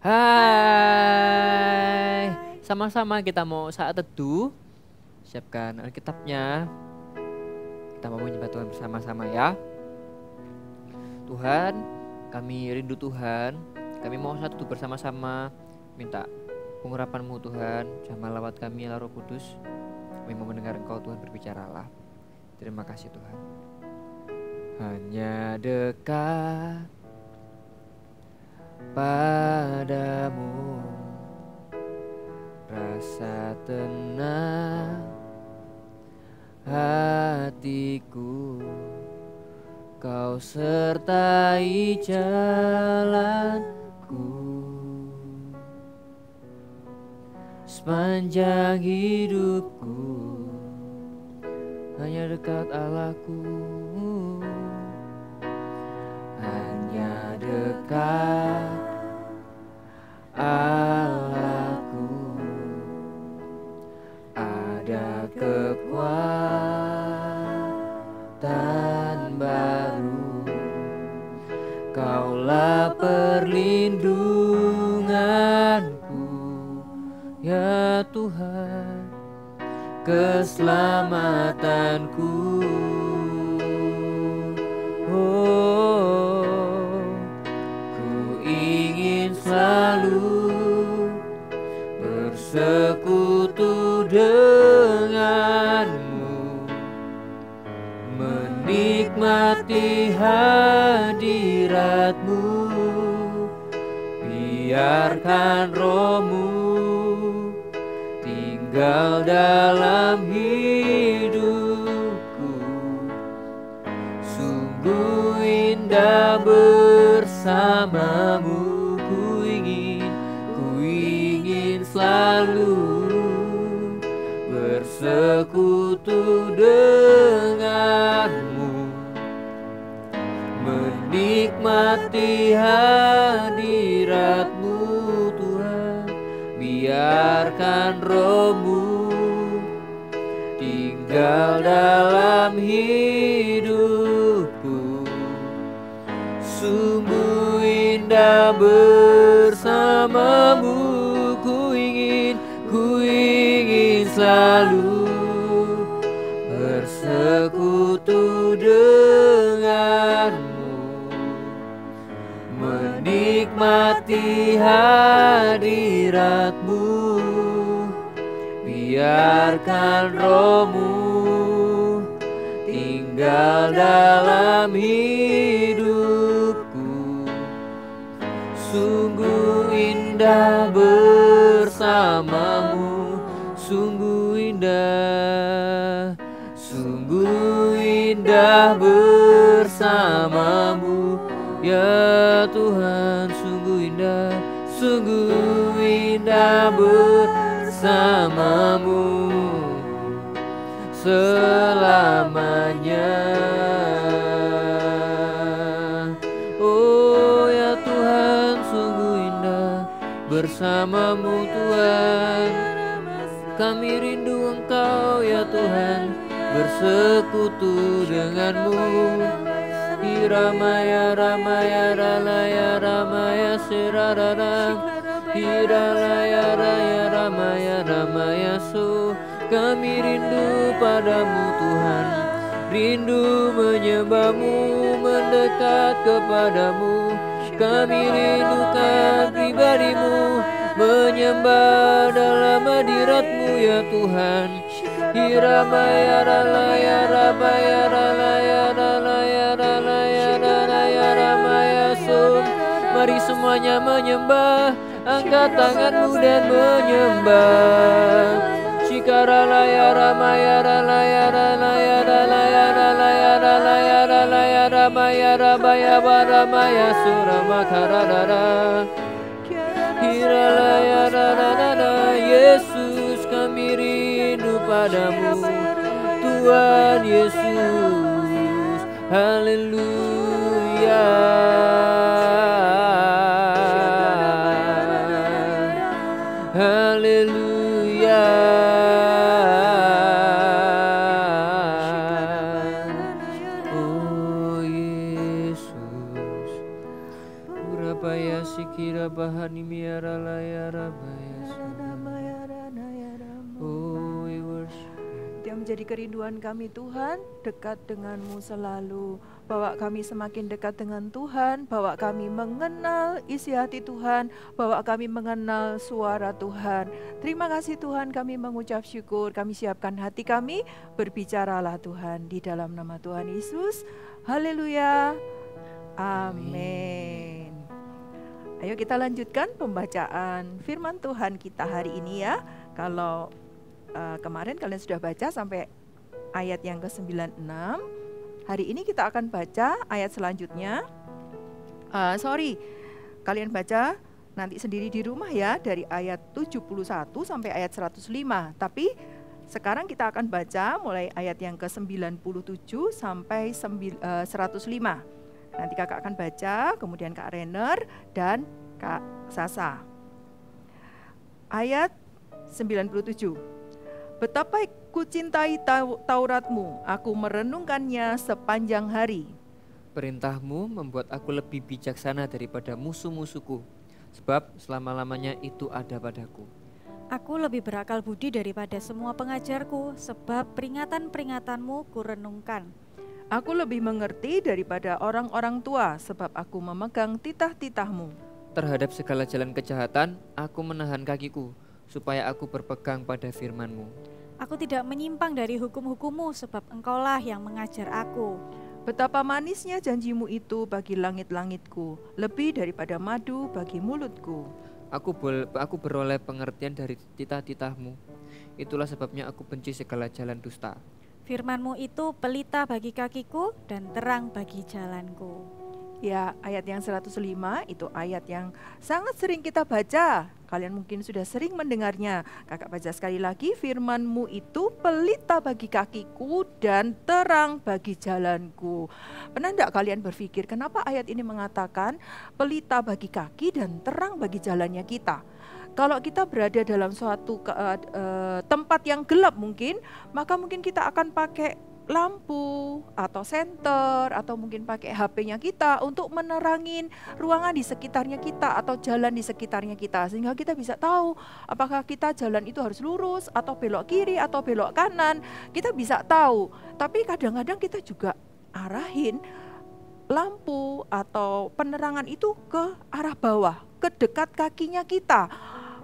Hai, sama-sama kita mau saat teduh. Siapkan Alkitabnya. Kita mau menyembah Tuhan bersama-sama ya. Tuhan, kami rindu Tuhan. Kami mau saat teduh bersama-sama. Minta pengurapan-Mu Tuhan. Jamah lawat kami ya Roh Kudus. Kami mau mendengar Engkau Tuhan, berbicaralah. Terima kasih Tuhan. Hanya dekat padamu, rasa tenang hatiku, Kau sertai jalanku sepanjang hidupku. Hanya dekat Allahku, hanya dekat Allahku, ada kekuatan baru. Kaulah perlindunganku, ya Tuhan, keselamatanku. Oh, ku ingin selalu bersekutu denganmu, menikmati hadiratmu. Biarkan Roh-Mu tinggal dalam hidupku. Sungguh indah bersamamu. Ku ingin selalu bersekutu denganmu, menikmati hadiratmu Tuhan. Biarkan Roh-Mu tinggal dalam hidupku. Sungguh indah bersamamu. Ku ingin selalu bersekutu denganmu, menikmati hadiratmu. Biarkan Roh-Mu tinggal dalam hidupku. Sungguh indah bersamamu. Sungguh indah bersamamu, ya Tuhan. Sungguh indah bersamamu selamanya. Oh ya Tuhan, sungguh indah bersamamu Tuhan. Kami rindu Engkau ya Tuhan, bersekutu denganmu. Hiramaya ramaya ralaya ramaya sirarara, hiralaya raya ramaya ramaya su. Kami rindu padamu Tuhan, rindu menyembahmu, mendekat kepadamu. Kami rindukan pribadimu, menyembah dalam hadiratmu ya Tuhan. Hiramaya ralaya rabaya ralaya ralaya ralaya ralaya ramaya sum. Mari semuanya menyembah, angkat tanganmu dan menyembah. Shikaralaya ramaya ralaya ralaya ralaya ralaya ralaya ralaya ramaya rabaya baramaya suramakarara. Hiralaya rarara. Yesus, kami rindu padamu Tuhan Yesus. Haleluya. Haleluya. Oh Yesus, Rapaya sikira bahani miara layara baya. Oh, we worship. Yang menjadi kerinduan kami Tuhan, dekat denganmu selalu. Bawa kami semakin dekat dengan Tuhan, bawa kami mengenal isi hati Tuhan, bawa kami mengenal suara Tuhan. Terima kasih Tuhan, kami mengucap syukur, kami siapkan hati kami, berbicaralah Tuhan di dalam nama Tuhan Yesus. Haleluya. Amin. Ayo kita lanjutkan pembacaan firman Tuhan kita hari ini ya. Kalau kemarin kalian sudah baca sampai ayat yang ke-96. Hari ini kita akan baca ayat selanjutnya. Kalian baca nanti sendiri di rumah ya, dari ayat 71 sampai ayat 105. Tapi sekarang kita akan baca mulai ayat yang ke-97 sampai 105. Nanti kakak akan baca, kemudian Kak Renner dan Kak Sasa. Ayat 97. Betapa ku cintai Tauratmu, aku merenungkannya sepanjang hari. Perintahmu membuat aku lebih bijaksana daripada musuh-musuhku, sebab selama-lamanya itu ada padaku. Aku lebih berakal budi daripada semua pengajarku, sebab peringatan-peringatanmu kurenungkan. Aku lebih mengerti daripada orang-orang tua, sebab aku memegang titah-titahmu. Terhadap segala jalan kejahatan, aku menahan kakiku, supaya aku berpegang pada firman-Mu. Aku tidak menyimpang dari hukum-hukum-Mu, sebab Engkaulah yang mengajar aku. Betapa manisnya janjimu itu bagi langit-langitku, lebih daripada madu bagi mulutku. Aku beroleh pengertian dari titah-titah-Mu. Itulah sebabnya aku benci segala jalan dusta. Firman-Mu itu pelita bagi kakiku dan terang bagi jalanku. Ya, ayat yang 105 itu ayat yang sangat sering kita baca. Kalian mungkin sudah sering mendengarnya. Kakak baca sekali lagi, firman-Mu itu pelita bagi kakiku dan terang bagi jalanku. Pernah enggak kalian berpikir kenapa ayat ini mengatakan pelita bagi kaki dan terang bagi jalannya kita? Kalau kita berada dalam suatu tempat yang gelap mungkin, maka mungkin kita akan pakai lampu atau senter atau mungkin pakai HP-nya kita untuk menerangin ruangan di sekitarnya kita atau jalan di sekitarnya kita, sehingga kita bisa tahu apakah kita jalan itu harus lurus atau belok kiri atau belok kanan. Kita bisa tahu, tapi kadang-kadang kita juga arahin lampu atau penerangan itu ke arah bawah, ke dekat kakinya kita.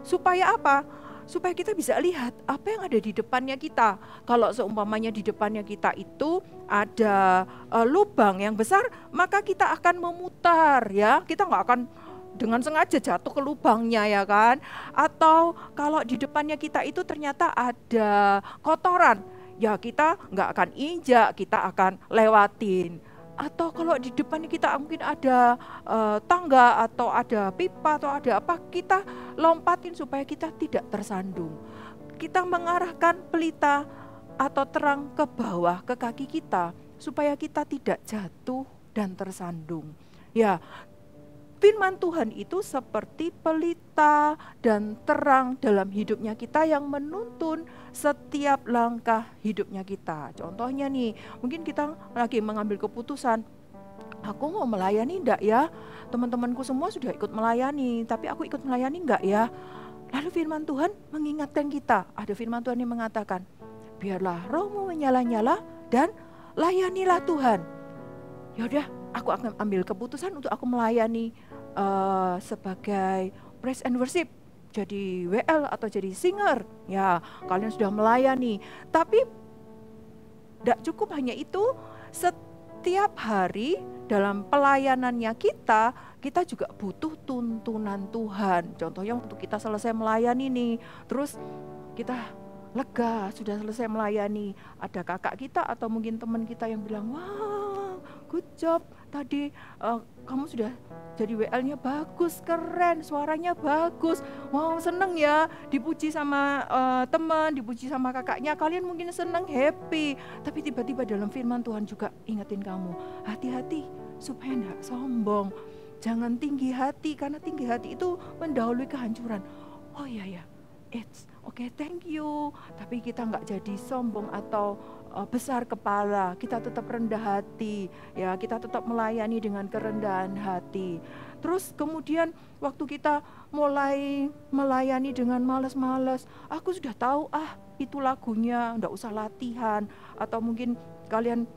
Supaya apa? Supaya kita bisa lihat apa yang ada di depannya kita. Kalau seumpamanya di depannya kita itu ada lubang yang besar, maka kita akan memutar ya. Kita nggak akan dengan sengaja jatuh ke lubangnya ya kan. Atau kalau di depannya kita itu ternyata ada kotoran, ya kita nggak akan injak, kita akan lewatin. Atau kalau di depannya kita mungkin ada tangga atau ada pipa atau ada apa, kita lompatin supaya kita tidak tersandung. Kita mengarahkan pelita atau terang ke bawah, ke kaki kita, supaya kita tidak jatuh dan tersandung. Ya, firman Tuhan itu seperti pelita dan terang dalam hidupnya kita yang menuntun setiap langkah hidupnya kita. Contohnya nih, mungkin kita lagi mengambil keputusan, aku mau melayani enggak ya? Teman-temanku semua sudah ikut melayani, tapi aku ikut melayani enggak ya? Lalu firman Tuhan mengingatkan kita, ada firman Tuhan yang mengatakan, biarlah rohmu menyala-nyala dan layanilah Tuhan. Yaudah, aku akan ambil keputusan untuk aku melayani sebagai praise and worship, jadi WL atau jadi singer. Ya, kalian sudah melayani, tapi tidak cukup hanya itu. Setiap hari dalam pelayanannya kita juga butuh tuntunan Tuhan. Contohnya waktu kita selesai melayani nih, terus kita lega sudah selesai melayani, ada kakak kita atau mungkin teman kita yang bilang, wow, good job tadi, kamu sudah jadi WL-nya bagus, keren, suaranya bagus, wow seneng ya, dipuji sama teman, dipuji sama kakaknya, kalian mungkin seneng, happy. Tapi tiba-tiba dalam firman Tuhan juga ingetin kamu, hati-hati supaya enggak sombong, jangan tinggi hati, karena tinggi hati itu mendahului kehancuran. Oh iya ya, Oke, thank you. Tapi kita nggak jadi sombong atau besar kepala. Kita tetap rendah hati. Ya, kita tetap melayani dengan kerendahan hati. Terus kemudian waktu kita mulai melayani dengan malas-malas, aku sudah tahu itu lagunya, enggak usah latihan. Atau mungkin kalian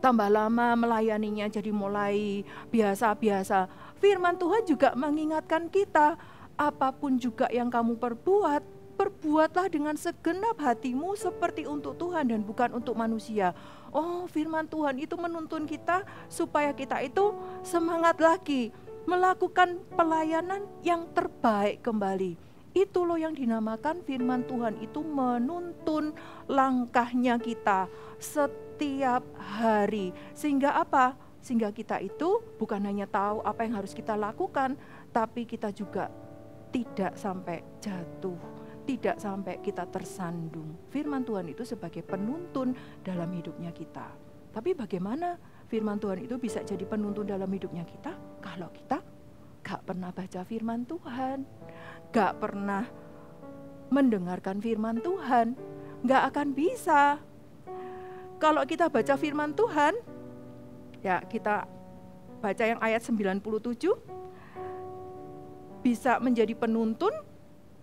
tambah lama melayaninya jadi mulai biasa-biasa. Firman Tuhan juga mengingatkan kita, apapun juga yang kamu perbuatlah dengan segenap hatimu seperti untuk Tuhan dan bukan untuk manusia. Oh, firman Tuhan itu menuntun kita supaya kita itu semangat lagi melakukan pelayanan yang terbaik kembali. Itu loh yang dinamakan firman Tuhan itu menuntun langkahnya kita setiap hari. Sehingga apa? Sehingga kita itu bukan hanya tahu apa yang harus kita lakukan, tapi kita juga tidak sampai jatuh, tidak sampai kita tersandung. Firman Tuhan itu sebagai penuntun dalam hidupnya kita. Tapi bagaimana firman Tuhan itu bisa jadi penuntun dalam hidupnya kita kalau kita gak pernah baca firman Tuhan, gak pernah mendengarkan firman Tuhan, gak akan bisa. Kalau kita baca firman Tuhan, ya kita baca yang ayat 97, bisa menjadi penuntun.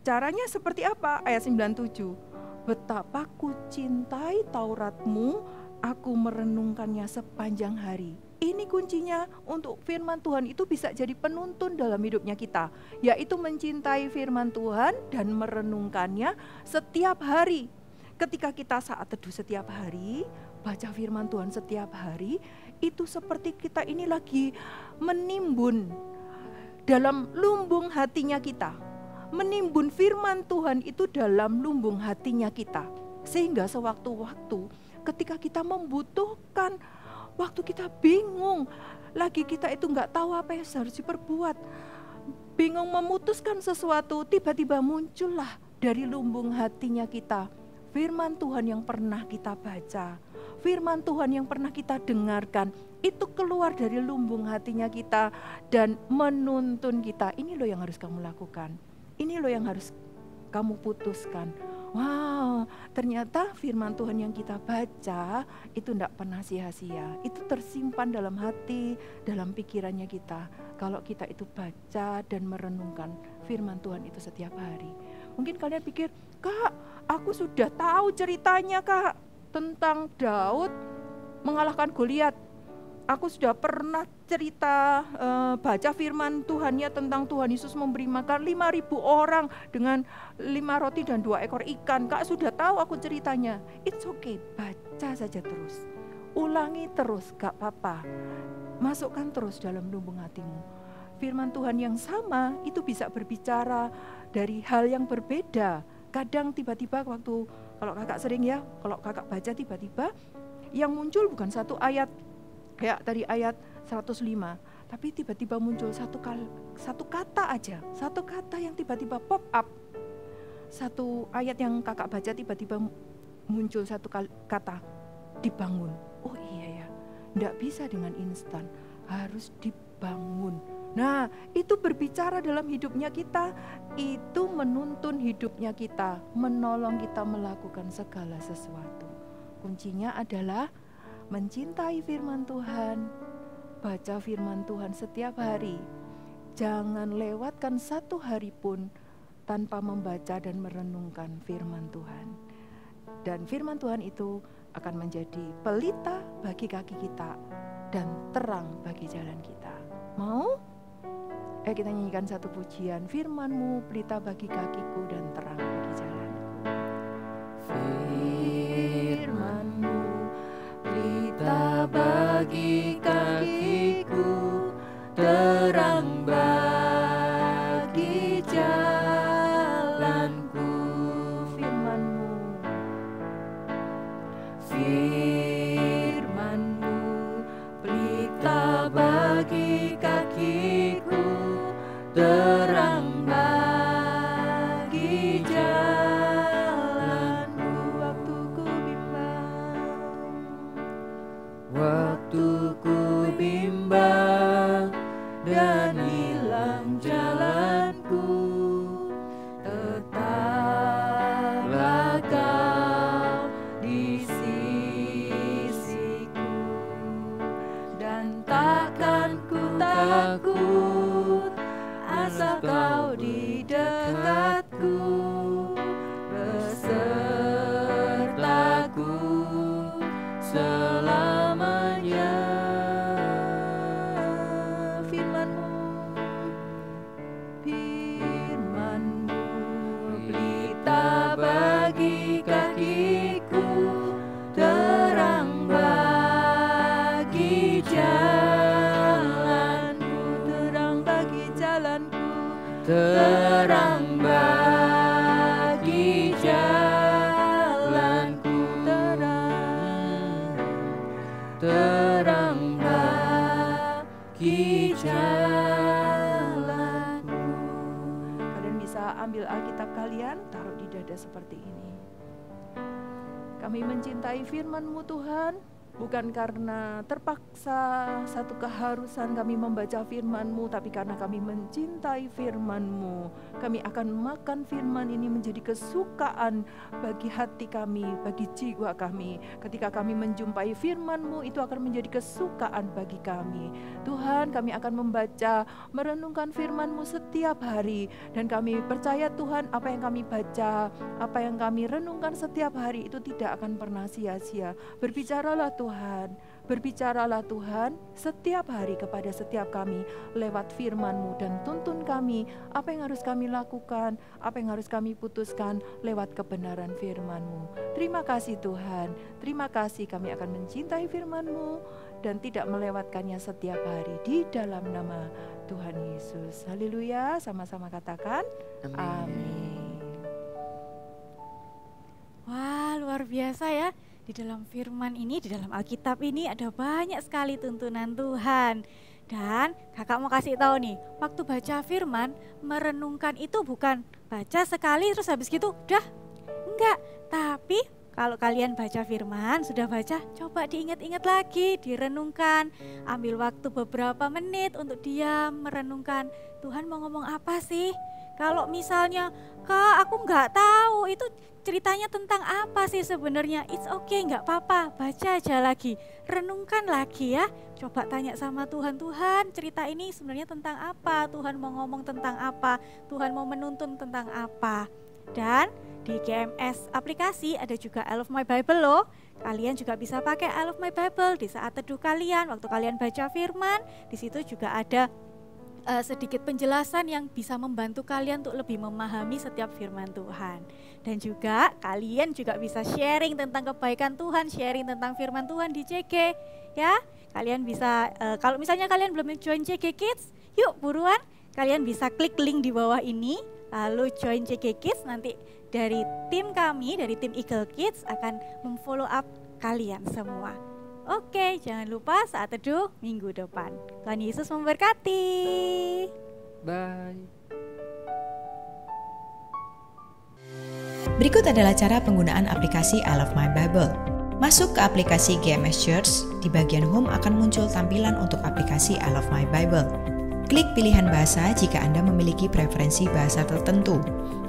Caranya seperti apa? Ayat 97. Betapa ku cintai Tauratmu, aku merenungkannya sepanjang hari. Ini kuncinya untuk firman Tuhan itu bisa jadi penuntun dalam hidupnya kita, yaitu mencintai firman Tuhan dan merenungkannya setiap hari. Ketika kita saat teduh setiap hari, baca firman Tuhan setiap hari, itu seperti kita ini lagi menimbun dalam lumbung hatinya kita. Menimbun firman Tuhan itu dalam lumbung hatinya kita. Sehingga sewaktu-waktu ketika kita membutuhkan, waktu kita bingung, lagi kita itu gak tahu apa yang harus diperbuat, bingung memutuskan sesuatu, tiba-tiba muncullah dari lumbung hatinya kita firman Tuhan yang pernah kita baca, firman Tuhan yang pernah kita dengarkan, itu keluar dari lumbung hatinya kita dan menuntun kita. Ini loh yang harus kamu lakukan, ini loh yang harus kamu putuskan. Wow, ternyata firman Tuhan yang kita baca itu tidak pernah sia-sia. Itu tersimpan dalam hati, dalam pikirannya kita. Kalau kita itu baca dan merenungkan firman Tuhan itu setiap hari. Mungkin kalian pikir, Kak, aku sudah tahu ceritanya Kak, tentang Daud mengalahkan Goliat. Aku sudah pernah cerita baca firman Tuhannya tentang Tuhan Yesus memberi makan 5.000 orang dengan 5 roti dan 2 ekor ikan. Kak, sudah tahu aku ceritanya. It's okay, baca saja terus. Ulangi terus, gak apa-apa. Masukkan terus dalam lumbung hatimu. Firman Tuhan yang sama itu bisa berbicara dari hal yang berbeda. Kadang tiba-tiba waktu, kalau kakak sering ya, kalau kakak baca tiba-tiba yang muncul bukan satu ayat, kayak tadi ayat 105, tapi tiba-tiba muncul satu kata aja, satu kata yang tiba-tiba pop up. Satu ayat yang kakak baca tiba-tiba muncul satu kata, dibangun. Oh iya ya, enggak bisa dengan instan, harus dibangun. Nah, itu berbicara dalam hidupnya kita, itu menuntun hidupnya kita, menolong kita melakukan segala sesuatu. Kuncinya adalah mencintai firman Tuhan, baca firman Tuhan setiap hari. Jangan lewatkan satu hari pun tanpa membaca dan merenungkan firman Tuhan. Dan firman Tuhan itu akan menjadi pelita bagi kaki kita dan terang bagi jalan kita. Mau? Kita nyanyikan satu pujian. Firman-Mu pelita bagi kakiku dan terang bagi jalanku. Firman-Mu pelita bagi kakiku, terang bagi jalanku. Firman-Mu, Firman-Mu pelita bagi kakiku, terang bagi jalanku. Waktu ku bimbang, waktu ku bimbang dan hilang jalanku, tetaplah Kau di sisiku, dan takkan ku takut Kau di dekatku, besertaku selamanya. Firman-Mu, Firman-Mu, pelita bagi kakiku, terang bagi jalanku, terang bagi jalanku, terang bagi jalanku, terang bagi jalanku. Kalian bisa ambil Alkitab kalian, taruh di dada seperti ini. Kami mencintai firman-Mu Tuhan, bukan karena terpaksa satu keharusan kami membaca firman-Mu, tapi karena kami mencintai firman-Mu. Kami akan makan firman ini menjadi kesukaan bagi hati kami, bagi jiwa kami. Ketika kami menjumpai firman-Mu, itu akan menjadi kesukaan bagi kami. Tuhan, kami akan membaca, merenungkan firman-Mu setiap hari. Dan kami percaya Tuhan, apa yang kami baca, apa yang kami renungkan setiap hari itu tidak akan pernah sia-sia. Berbicaralah Tuhan, berbicaralah Tuhan setiap hari kepada setiap kami lewat firman-Mu, dan tuntun kami apa yang harus kami lakukan, apa yang harus kami putuskan lewat kebenaran firman-Mu. Terima kasih Tuhan, terima kasih kami akan mencintai firman-Mu dan tidak melewatkannya setiap hari di dalam nama Tuhan Yesus. Haleluya, sama-sama katakan amin. Wah, luar biasa ya. Di dalam firman ini, di dalam Alkitab ini ada banyak sekali tuntunan Tuhan. Dan kakak mau kasih tahu nih, waktu baca firman, merenungkan itu bukan baca sekali terus habis gitu udah. Enggak, tapi kalau kalian baca firman, sudah baca, coba diingat-ingat lagi, direnungkan. Ambil waktu beberapa menit untuk diam, merenungkan, Tuhan mau ngomong apa sih? Kalau misalnya, Kak aku nggak tahu itu ceritanya tentang apa sih sebenarnya, it's okay, nggak apa-apa, baca aja lagi, renungkan lagi ya. Coba tanya sama Tuhan, Tuhan cerita ini sebenarnya tentang apa, Tuhan mau ngomong tentang apa, Tuhan mau menuntun tentang apa. Dan di GMS aplikasi ada juga I Love My Bible loh. Kalian juga bisa pakai I Love My Bible di saat teduh kalian, waktu kalian baca firman. Di situ juga ada sedikit penjelasan yang bisa membantu kalian untuk lebih memahami setiap firman Tuhan. Dan juga kalian juga bisa sharing tentang kebaikan Tuhan, sharing tentang firman Tuhan di CG ya. Kalian bisa kalau misalnya kalian belum join CG Kids, yuk buruan kalian bisa klik link di bawah ini lalu join CG Kids. Nanti dari tim kami, dari tim Eagle Kids akan memfollow up kalian semua. Oke, jangan lupa saat teduh minggu depan. Tuhan Yesus memberkati. Bye. Berikut adalah cara penggunaan aplikasi I Love My Bible. Masuk ke aplikasi GMS Church, di bagian Home akan muncul tampilan untuk aplikasi I Love My Bible. Klik pilihan bahasa jika Anda memiliki preferensi bahasa tertentu.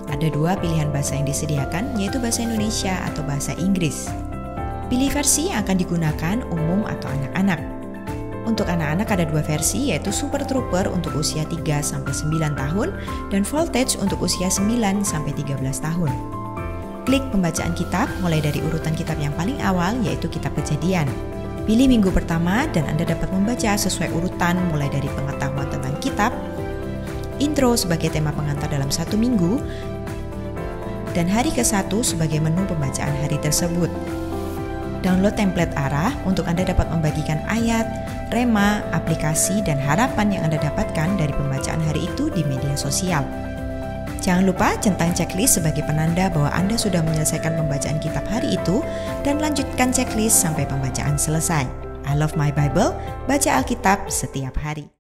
Ada 2 pilihan bahasa yang disediakan, yaitu bahasa Indonesia atau bahasa Inggris. Pilih versi yang akan digunakan, umum atau anak-anak. Untuk anak-anak ada 2 versi, yaitu Super Trooper untuk usia 3-9 tahun dan Voltage untuk usia 9-13 tahun. Klik pembacaan kitab mulai dari urutan kitab yang paling awal, yaitu kitab Kejadian. Pilih minggu pertama dan Anda dapat membaca sesuai urutan mulai dari pengetahuan tentang kitab, intro sebagai tema pengantar dalam 1 minggu, dan hari ke-1 sebagai menu pembacaan hari tersebut. Download template arah untuk Anda dapat membagikan ayat, rema, aplikasi, dan harapan yang Anda dapatkan dari pembacaan hari itu di media sosial. Jangan lupa centang checklist sebagai penanda bahwa Anda sudah menyelesaikan pembacaan kitab hari itu dan lanjutkan checklist sampai pembacaan selesai. I Love My Bible, baca Alkitab setiap hari.